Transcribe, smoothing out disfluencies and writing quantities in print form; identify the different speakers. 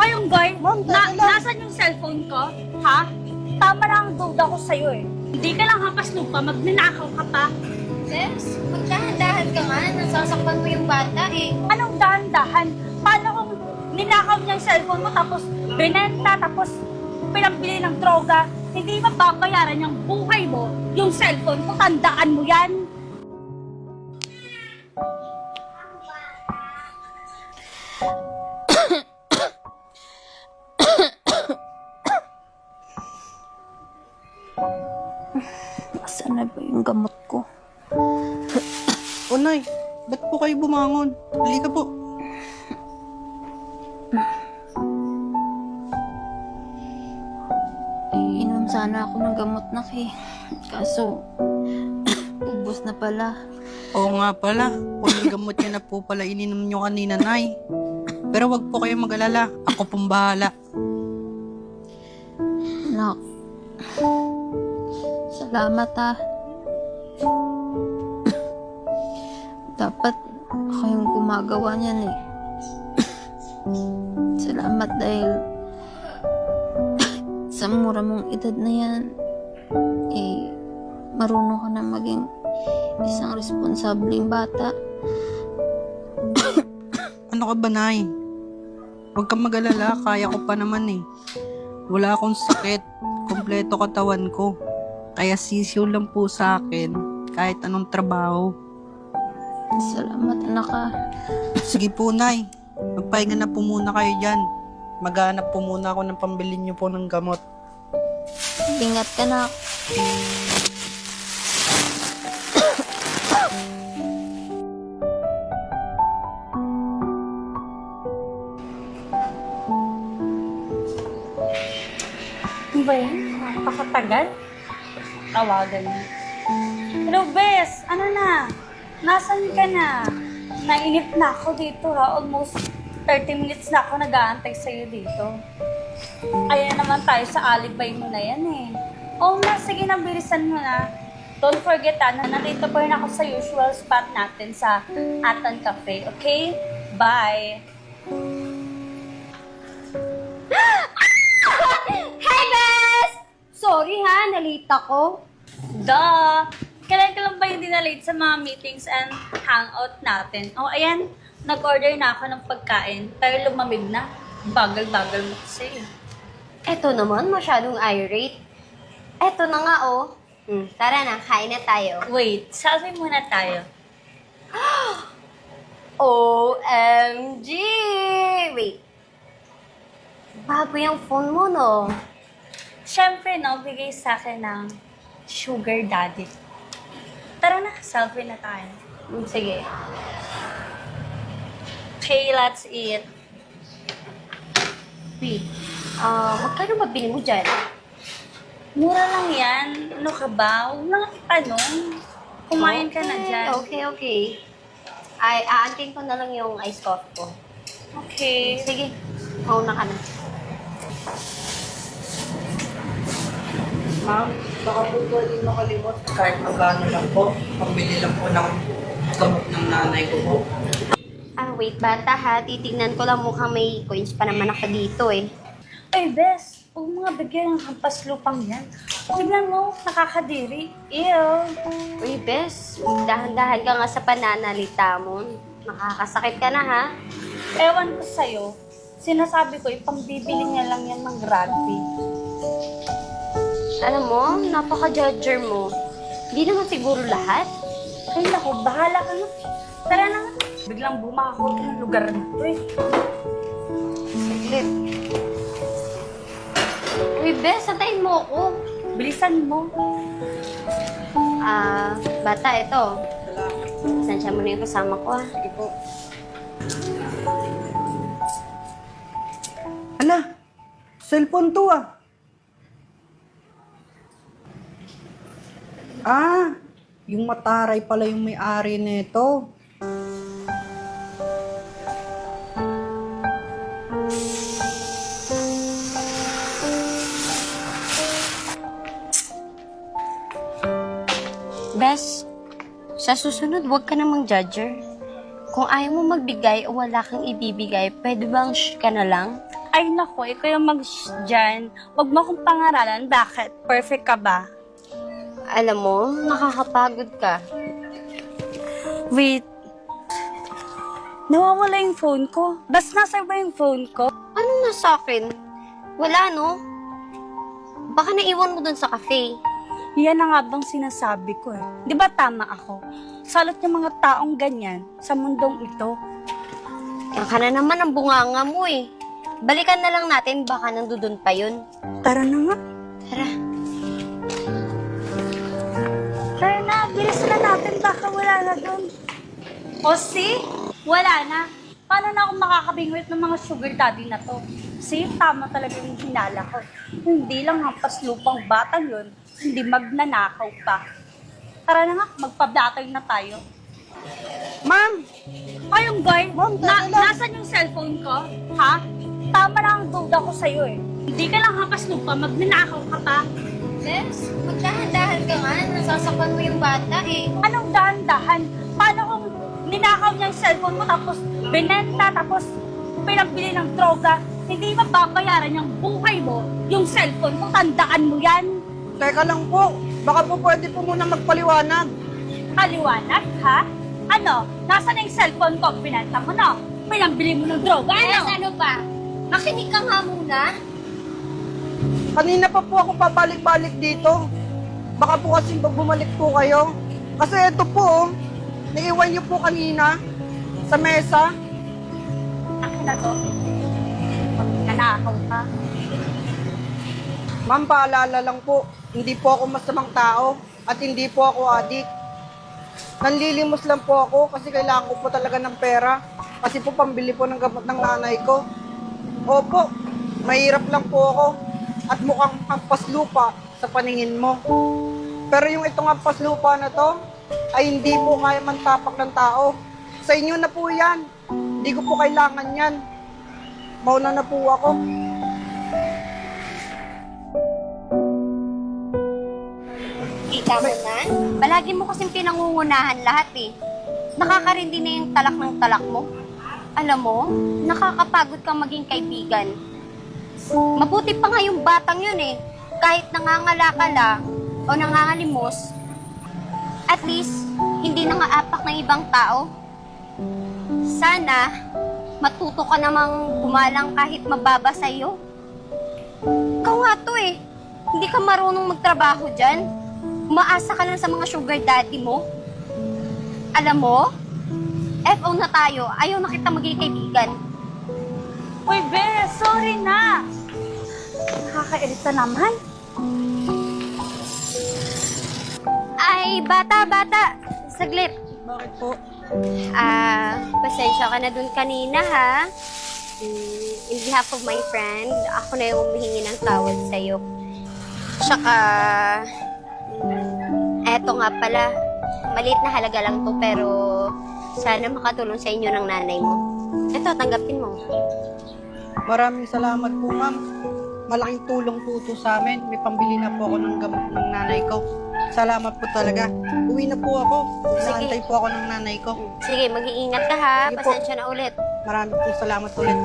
Speaker 1: Ngayong guy,
Speaker 2: Ma'am, teka lang.
Speaker 1: nasan yung cellphone ko? Ha? Tama na ang duda ko sa'yo eh. Hindi ka lang hapas lupa, magnanakaw ka pa.
Speaker 3: Bes, magdahan-dahan ka nga. Nasasaktan mo yung bata eh.
Speaker 1: Anong dahan-dahan? Paano kung ninakaw niya yung cellphone mo tapos binenta tapos pinambili ng droga? Hindi mababayaran yung buhay mo, yung cellphone mo, tandaan mo yan.
Speaker 2: Asan na ba yung gamot ko?
Speaker 4: O Nay, ba't po kayo bumangon? Halika po.
Speaker 2: Iinom sana ako ng gamot na Kaso, ubos na pala.
Speaker 4: Oo nga pala, yung gamot niya na po pala ininom niyo kanina, Nay. Pero wag po kayo mag-alala, ako pong bahala.
Speaker 2: Anak, salamat Dapat ako yung gumagawa niyan eh. Salamat dahil sa mura mong edad na yan, marunong ka na maging isang responsableng bata.
Speaker 4: Ano ka ba, Nay? Huwag kang mag-alala, kaya ko pa naman eh. Wala akong sakit, kompleto katawan ko. Kaya sisiw lang po sa akin, kahit anong trabaho.
Speaker 2: Salamat, anak
Speaker 4: Sige po, Nay. Magpahinga na po muna kayo dyan. Maghanap po muna ako ng pambili niyo po ng gamot.
Speaker 2: Ingat ka, anak.
Speaker 1: Ano ba yan? Napakatagal. Tawagan niya. Hello, Bes! Ano na? Nasaan ka na? Nainip na ako dito ha. Almost 30 minutes na ako nag-aantay sa'yo dito. Ayan naman tayo sa alibay mo na yan eh. Oo na, sige na, bilisan mo na. Don't forget na nandito pa rin ako sa usual spot natin sa Atan Cafe, okay? Bye!
Speaker 3: Hey, Bes! Sorry ha, nalita ko.
Speaker 1: Duh! Kailan ka lang ba hindi na late sa mga meetings and hangout natin? Oh, ayan. Nag-order na ako ng pagkain, pero lumamig na. Bagal-bagal mo kasi.
Speaker 3: Eto naman, masyadong irate. Eto na nga oh. Tara na, kain na tayo.
Speaker 1: Wait, selfie muna tayo.
Speaker 3: OMG! Wait. Bago yung phone mo, no?
Speaker 1: Siyempre, no, bigay sa akin ng sugar daddy. Tara na, selfie na tayo.
Speaker 3: Sige.
Speaker 1: Okay, let's eat.
Speaker 3: Wait. Magkano ba bili mo dyan?
Speaker 1: Mura lang yan. Ano ka ba? Huwag lang itanong. Kumain ka na dyan.
Speaker 3: Okay. Ay, aantin ko na lang yung ice coffee ko.
Speaker 1: Okay.
Speaker 3: Sige, mauna ka na.
Speaker 4: Ma'am, baka po pwede makalimot. Kahit magkano lang po, pambili lang po ng gamot ng nanay ko po.
Speaker 3: Wait, bata ha. Titignan ko lang mukhang may coins pa naman ako dito eh.
Speaker 1: Ay, Bes, huwag mga bigyan ng hampas lupang yan. Tignan mo, nakakadiri. Ew.
Speaker 3: Uy, Bes, dahan-dahan ka nga sa pananalita mo. Nakakasakit ka na ha.
Speaker 1: Ewan ko sa'yo, sinasabi ko, ipambibili niya lang yan ng rugby.
Speaker 3: Alam mo, napaka-judger mo. Hindi naman siguro lahat.
Speaker 1: Ay, naku, bahala ka na. Tara na nga. Biglang bumakot ng lugar na to eh.
Speaker 3: Saglit. Uy, Bes, santayin mo ako.
Speaker 1: Bilisan mo.
Speaker 3: Bata, ito. Sansya mo na yung kasama ko ha.
Speaker 4: Sige po. Ala, cellphone to yung mataray pala yung may-ari nito.
Speaker 3: Bes, sa susunod, huwag ka namang judger. Kung ayaw mo magbigay o wala kang ibibigay, pwede bang shh ka na lang?
Speaker 1: Ay nako, ikaw yung dyan. Huwag mo akong pangaralan. Bakit? Perfect ka ba?
Speaker 3: Alam mo, nakakapagod ka.
Speaker 1: Wait. Nawawala yung phone ko. Bas nasa ba yung phone ko?
Speaker 3: Anong nasa akin? Wala, no? Baka naiwan mo dun sa cafe.
Speaker 1: Yan na nga bang sinasabi ko eh. Di ba tama ako? Salot yung mga taong ganyan sa mundong ito.
Speaker 3: Yan ka na naman ang bunganga mo eh. Balikan na lang natin, baka nandun pa yun.
Speaker 1: Tara na nga.
Speaker 3: Tara.
Speaker 1: Tara na, bilis na natin. Baka wala na doon. O see? Wala na. Paano na ako makakabingwit ng mga sugar daddy na to? See, tama talaga yung hinala ko. Hindi lang hampas lupang batang yun, hindi magnanakaw pa. Tara na nga, magpa-battle na tayo.
Speaker 4: Ma'am!
Speaker 1: Ayong boy,
Speaker 4: Ma'am, teka lang.
Speaker 1: nasan yung cellphone ko? Ha? Tama na ang duda ko sa'yo eh. Hindi ka lang hampas lupa, magnanakaw ka pa.
Speaker 3: Bes, magdahan-dahan ka nga. Nasasaktan mo yung bata eh.
Speaker 1: Anong dahan-dahan? Paano kung ninakaw niya yung cellphone mo tapos binenta tapos pinagbili ng droga, hindi mababayaran yung buhay mo, yung cellphone mo, tandaan mo yan.
Speaker 4: Teka lang po. Baka po pwede po muna magpaliwanag.
Speaker 1: Kaliwanag, ha? Ano? Nasaan na yung cellphone ko? Binenta mo na. Pinambili mo ng droga,
Speaker 3: Bes,
Speaker 1: ano?
Speaker 3: ano ba? Makinig ka nga muna.
Speaker 4: Kanina pa po ako pabalik-balik dito. Baka po kasi bumalik po kayo. Kasi ito po, naiwan niyo po kanina sa mesa.
Speaker 1: Akin na to. Magnanakaw ka.
Speaker 4: Ma'am, paalala lang po, hindi po ako masamang tao at hindi po ako adik. Nanlilimos lang po ako kasi kailangan ko po talaga ng pera. Kasi po pambili po ng gamot ng nanay ko. Opo, mahirap lang po ako at mukhang hampas lupa sa paningin mo. Pero yung itong hampas lupa na to ay hindi po kaya mantapak ng tao. Sa inyo na po yan. Hindi ko po kailangan yan. Mauna na po ako.
Speaker 3: Kita mo na? Palagi mo kasing pinangungunahan lahat eh. Nakakarindi na yung talak ng talak mo. Alam mo, nakakapagod kang maging kaibigan. Mabuti pa nga yung batang yun eh. Kahit nangangalakala o nangangalimos, at least, hindi nangaapak ng ibang tao. Sana, matuto ka namang gumalang kahit mababa sa'yo. Ikaw nga to eh. Hindi ka marunong magtrabaho dyan. Umaasa ka lang sa mga sugar daddy mo. Alam mo, FO na tayo. Ayaw na kita maging kaibigan.
Speaker 1: Uy, be, sorry na. Nakakairita naman.
Speaker 3: Ay, bata. Saglit.
Speaker 4: Bakit po?
Speaker 3: Pasensya ka na dun kanina ha. In behalf of my friend, ako na yung humihingi ng tawad sa'yo. Tsaka, eto nga pala, maliit na halaga lang to pero sana makatulong sa inyo ng nanay mo. Eto, tanggapin mo.
Speaker 4: Maraming salamat po, ma'am. Malaking tulong po ito sa amin. May pambili na po ako ng gamot ng nanay ko. Salamat po talaga. Uwi na po ako. Inaantay po ako ng nanay ko.
Speaker 3: Sige, mag-iingat ka ha.
Speaker 4: Sige po.
Speaker 3: Pasensya na ulit.
Speaker 4: Maraming po salamat ulit.